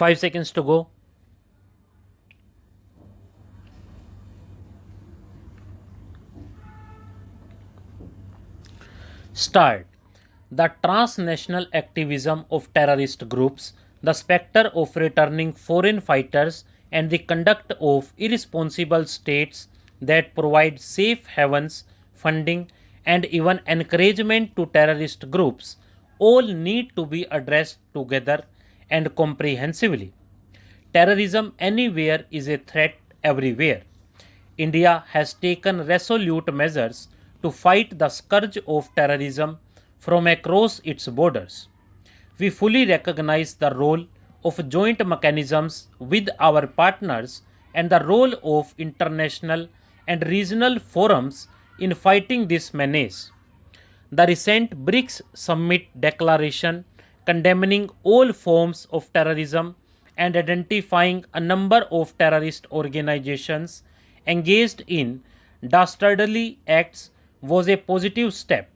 5 seconds to go. Start. The transnational activism of terrorist groups, the specter of returning foreign fighters, and the conduct of irresponsible states that provide safe havens, funding, and even encouragement to terrorist groups all need to be addressed together and comprehensively. Terrorism anywhere is a threat everywhere. India has taken resolute measures to fight the scourge of terrorism from across its borders. We fully recognize the role of joint mechanisms with our partners and the role of international and regional forums in fighting this menace. The recent BRICS summit declaration condemning all forms of terrorism and identifying a number of terrorist organizations engaged in dastardly acts was a positive step.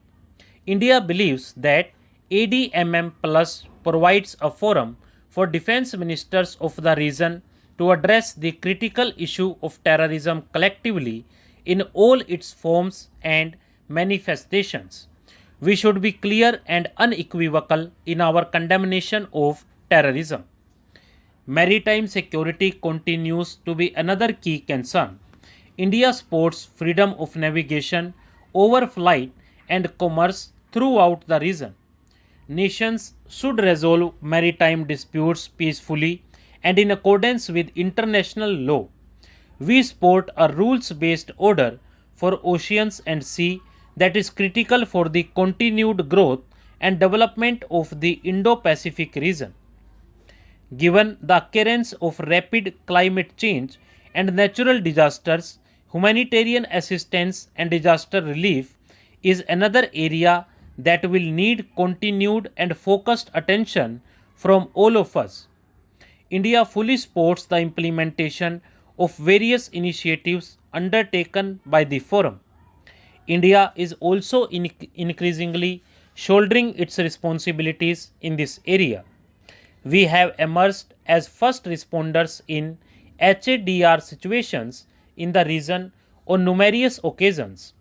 India believes that ADMM Plus provides a forum for defense ministers of the region to address the critical issue of terrorism collectively in all its forms and manifestations. We should be clear and unequivocal in our condemnation of terrorism. Maritime security continues to be another key concern. India supports freedom of navigation, overflight, and commerce throughout the region. Nations should resolve maritime disputes peacefully and in accordance with international law. We support a rules based order for oceans and sea that is critical for the continued growth and development of the Indo Pacific region. Given the occurrence of rapid climate change and natural disasters, humanitarian assistance and disaster relief is another area that will need continued and focused attention from all of us. India fully supports the implementation of various initiatives undertaken by the forum. India is also increasingly shouldering its responsibilities in this area. We have emerged as first responders in HADR situations in the region on numerous occasions.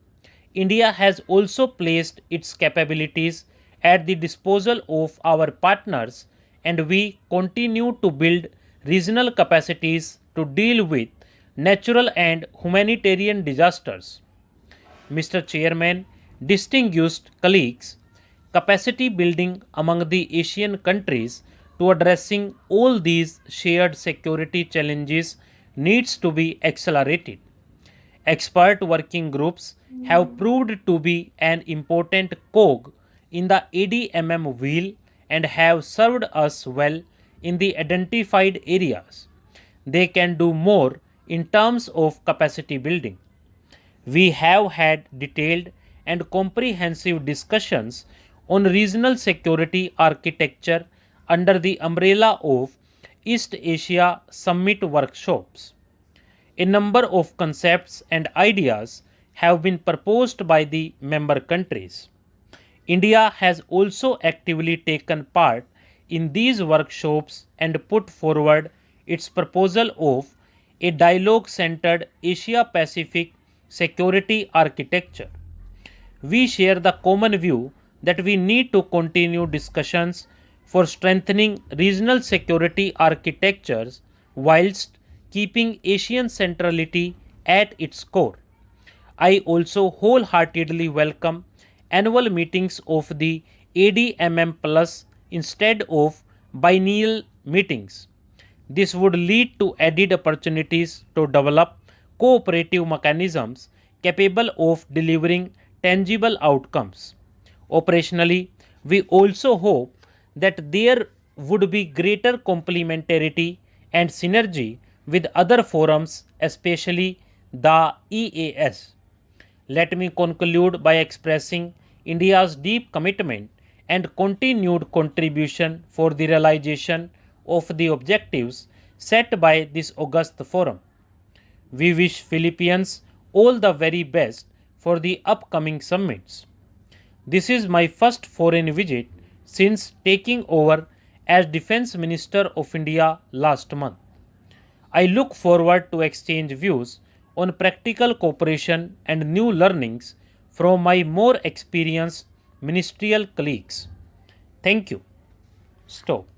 India has also placed its capabilities at the disposal of our partners, and we continue to build regional capacities to deal with natural and humanitarian disasters. Mr. Chairman, distinguished colleagues, capacity building among the Asian countries to addressing all these shared security challenges needs to be accelerated. Expert working groups have proved to be an important cog in the ADMM wheel and have served us well in the identified areas. They can do more in terms of capacity building. We have had detailed and comprehensive discussions on regional security architecture under the umbrella of East Asia Summit workshops. A number of concepts and ideas have been proposed by the member countries. India has also actively taken part in these workshops and put forward its proposal of a dialogue centered Asia Pacific security architecture. We share the common view that we need to continue discussions for strengthening regional security architectures whilst keeping Asian centrality at its core. I also wholeheartedly welcome annual meetings of the ADMM Plus instead of biennial meetings. This would lead to added opportunities to develop cooperative mechanisms capable of delivering tangible outcomes. Operationally, we also hope that there would be greater complementarity and synergy with other forums, especially the EAS. Let me conclude by expressing India's deep commitment and continued contribution for the realization of the objectives set by this august forum. We wish Philippines all the very best for the upcoming summits. This is my first foreign visit since taking over as Defence Minister of India last month. I look forward to exchange views on practical cooperation and new learnings from my more experienced ministerial colleagues. Thank you. Stop.